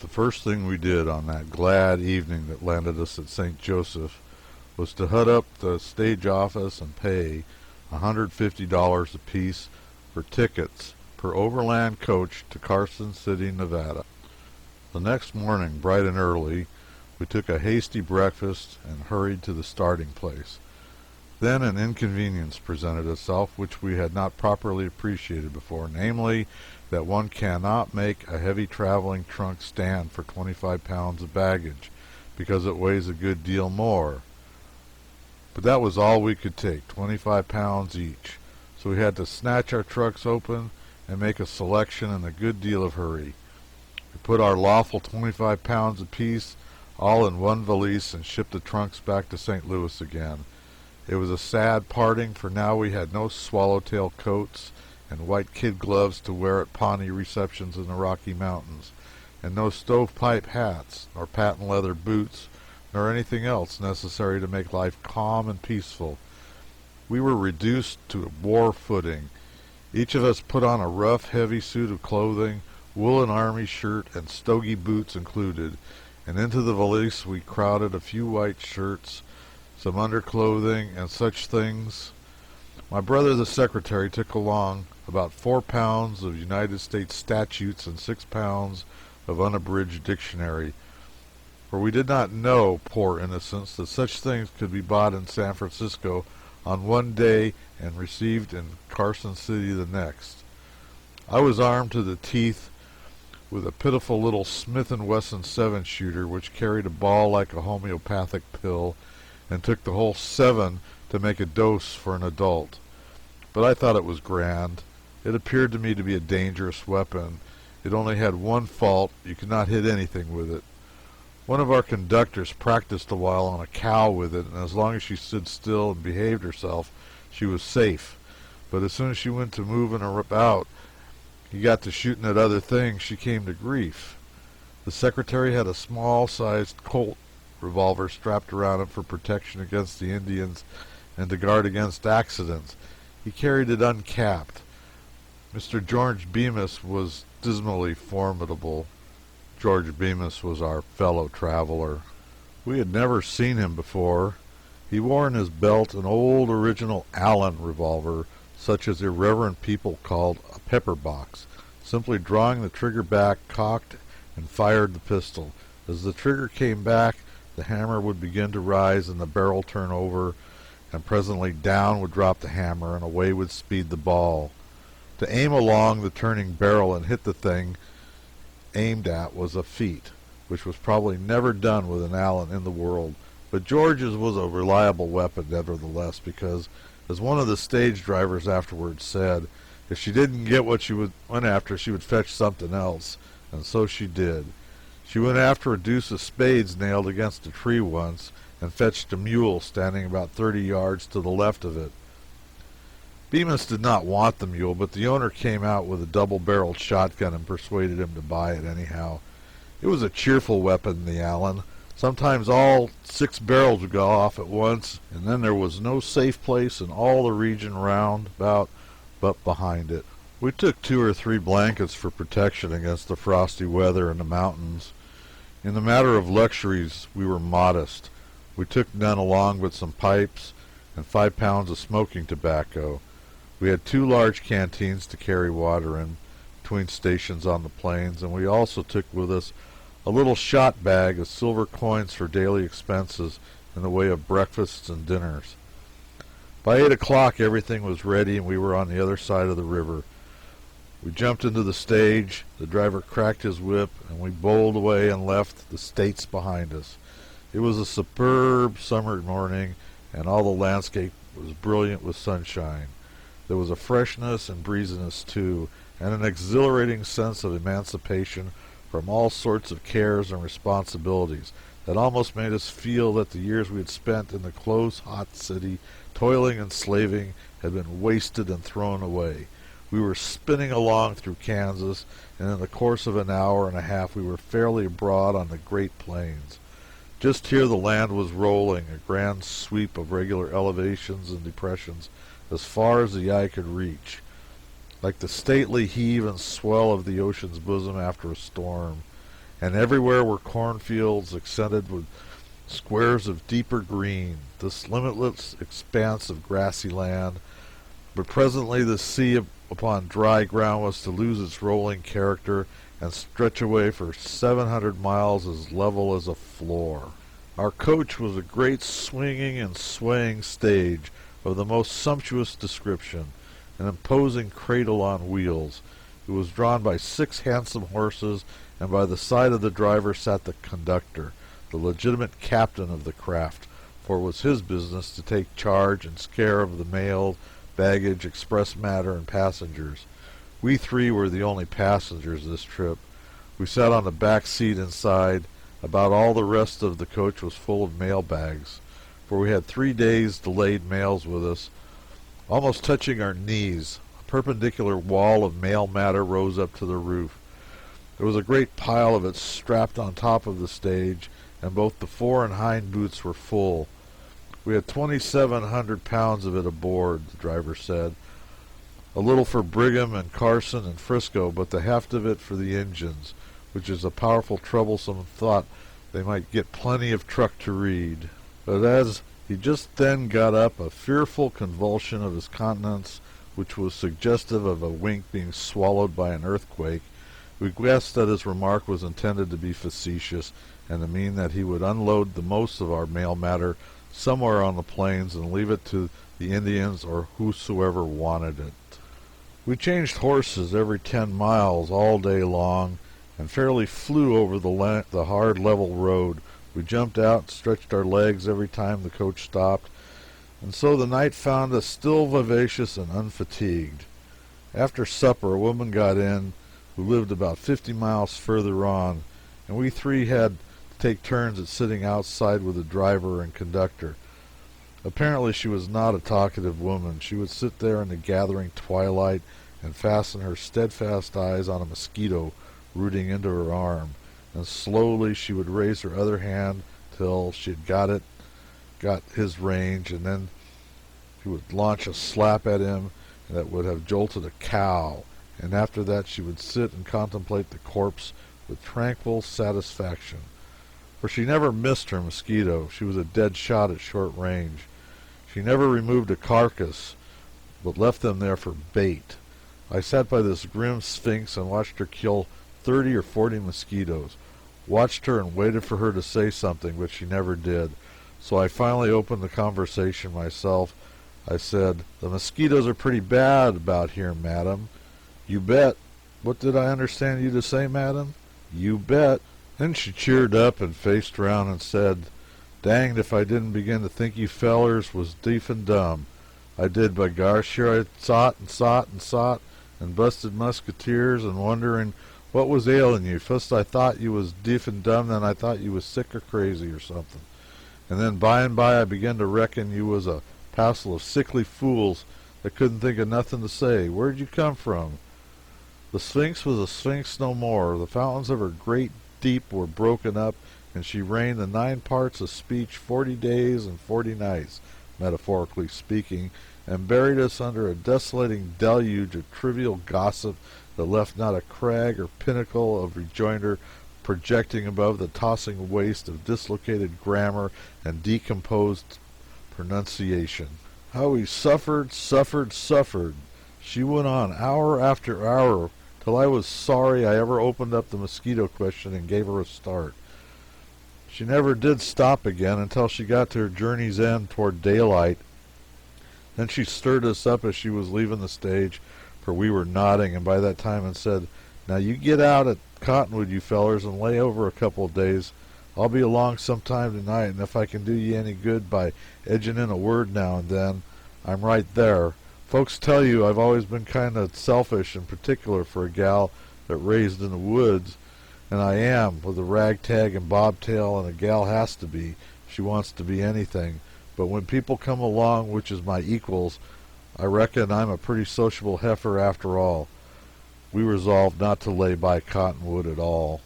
The first thing we did on that glad evening that landed us at St. Joseph was to hut up the stage office and pay $150 apiece for tickets per overland coach to Carson City, Nevada. The next morning, bright and early, we took a hasty breakfast and hurried to the starting place. Then an inconvenience presented itself which we had not properly appreciated before, namely, that one cannot make a heavy traveling trunk stand for 25 pounds of baggage, because it weighs a good deal more. But that was all we could take, 25 pounds each, so we had to snatch our trucks open and make a selection in a good deal of hurry. We put our lawful 25 pounds apiece all in one valise and shipped the trunks back to St. Louis again. It was a sad parting, for now we had no swallowtail coats and white kid gloves to wear at Pawnee receptions in the Rocky Mountains, and no stovepipe hats, nor patent leather boots, nor anything else necessary to make life calm and peaceful. We were reduced to a war footing. Each of us put on a rough, heavy suit of clothing, woolen army shirt and stogie boots included, and into the valise we crowded a few white shirts, some underclothing, and such things. My brother the secretary took along about 4 pounds of United States statutes and 6 pounds of unabridged dictionary, for we did not know, poor innocents, that such things could be bought in San Francisco on one day and received in Carson City the next. I was armed to the teeth with a pitiful little Smith & Wesson 7-shooter which carried a ball like a homeopathic pill, and took the whole 7 to make a dose for an adult. But I thought it was grand. It appeared to me to be a dangerous weapon. It only had one fault: you could not hit anything with it. One of our conductors practiced a while on a cow with it, and as long as she stood still and behaved herself, she was safe. But as soon as she went to moving her about, he got to shooting at other things, she came to grief. The secretary had a small-sized Colt revolver strapped around him for protection against the Indians and to guard against accidents. He carried it uncapped. Mr. George Bemis was dismally formidable. George Bemis was our fellow traveler. We had never seen him before. He wore in his belt an old original Allen revolver, such as irreverent people called a pepper box, simply drawing the trigger back, cocked, and fired the pistol. As the trigger came back, the hammer would begin to rise and the barrel turn over, and presently down would drop the hammer and away would speed the ball. To aim along the turning barrel and hit the thing aimed at was a feat which was probably never done with an Allen in the world, but George's was a reliable weapon nevertheless, because, as one of the stage drivers afterwards said, if she didn't get what she went after, she would fetch something else, and so she did. She went after a deuce of spades nailed against a tree once, and fetched a mule standing about 30 yards to the left of it. Bemis did not want the mule, but the owner came out with a double-barreled shotgun and persuaded him to buy it anyhow. It was a cheerful weapon, the Allen. Sometimes all 6 barrels would go off at once, and then there was no safe place in all the region round about but behind it. We took 2 or 3 blankets for protection against the frosty weather in the mountains. In the matter of luxuries, we were modest. We took none along but some pipes and 5 pounds of smoking tobacco. We had 2 large canteens to carry water in between stations on the plains, and we also took with us a little shot bag of silver coins for daily expenses in the way of breakfasts and dinners. By 8 o'clock everything was ready, and we were on the other side of the river. We jumped into the stage, the driver cracked his whip, and we bowled away and left the States behind us. It was a superb summer morning, and all the landscape was brilliant with sunshine. There was a freshness and breeziness, too, and an exhilarating sense of emancipation from all sorts of cares and responsibilities that almost made us feel that the years we had spent in the close, hot city, toiling and slaving, had been wasted and thrown away. We were spinning along through Kansas, and in the course of an hour and a half we were fairly abroad on the Great Plains. Just here the land was rolling, a grand sweep of regular elevations and depressions as far as the eye could reach, like the stately heave and swell of the ocean's bosom after a storm. and everywhere were cornfields accented with squares of deeper green, this limitless expanse of grassy land. But presently the sea upon dry ground was to lose its rolling character and stretch away for 700 miles as level as a floor. Our coach was a great swinging and swaying stage of the most sumptuous description, an imposing cradle on wheels. It was drawn by 6 handsome horses, and by the side of the driver sat the conductor, the legitimate captain of the craft, for it was his business to take charge and care of the mail, baggage, express matter, and passengers. We 3 were the only passengers this trip. We sat on the back seat inside. About all the rest of the coach was full of mail bags, for we had 3 days' delayed mails with us. Almost touching our knees, a perpendicular wall of mail matter rose up to the roof. There was a great pile of it strapped on top of the stage, and both the fore and hind boots were full. We had 2,700 pounds of it aboard, the driver said. A little for Brigham and Carson and Frisco, but the heft of it for the engines, which is a powerful troublesome thought they might get plenty of truck to read. But as he just then got up, a fearful convulsion of his countenance, which was suggestive of a wink being swallowed by an earthquake, we guessed that his remark was intended to be facetious, and to mean that he would unload the most of our mail matter somewhere on the plains and leave it to the Indians or whosoever wanted it. We changed horses every 10 miles all day long, and fairly flew over the hard level road. We jumped out and stretched our legs every time the coach stopped, and so the night found us still vivacious and unfatigued. After supper a woman got in who lived about 50 miles further on, and we 3 had take turns at sitting outside with the driver and conductor. Apparently she was not a talkative woman. She would sit there in the gathering twilight and fasten her steadfast eyes on a mosquito rooting into her arm, and slowly she would raise her other hand till she had got his range, and then she would launch a slap at him that would have jolted a cow, and after that she would sit and contemplate the corpse with tranquil satisfaction. For she never missed her mosquito. She was a dead shot at short range. She never removed a carcass, but left them there for bait. I sat by this grim Sphynx and watched her kill 30 or 40 mosquitoes. Watched her and waited for her to say something, but she never did. So I finally opened the conversation myself. I said, "The mosquitoes are pretty bad about here, madam." "You bet." "What did I understand you to say, madam?" "You bet." Then she cheered up and faced round and said, "Danged if I didn't begin to think you fellers was deef and dumb. I did, by gar, sure I sought and sought and sought, and busted musketeers and wondering what was ailing you. First I thought you was deef and dumb, then I thought you was sick or crazy or something. And then by and by I began to reckon you was a passel of sickly fools that couldn't think of nothing to say. Where'd you come from?" The Sphynx was a Sphynx no more. The fountains of her great deep were broken up, and she reigned the 9 parts of speech 40 days and 40 nights, metaphorically speaking, and buried us under a desolating deluge of trivial gossip that left not a crag or pinnacle of rejoinder projecting above the tossing waste of dislocated grammar and decomposed pronunciation. How we suffered, suffered. She went on hour after hour, till I was sorry I ever opened up the mosquito question and gave her a start. She never did stop again until she got to her journey's end toward daylight. Then she stirred us up as she was leaving the stage, for we were nodding, and by that time, and said, "Now you get out at Cottonwood, you fellers, and lay over a couple of days. I'll be along sometime tonight, and if I can do ye any good by edging in a word now and then, I'm right there. Folks tell you I've always been kind of selfish and particular for a gal that raised in the woods, and I am, with a ragtag and bobtail, and a gal has to be. She wants to be anything. But when people come along, which is my equals, I reckon I'm a pretty sociable heifer after all." We resolved not to lay by Cottonwood at all.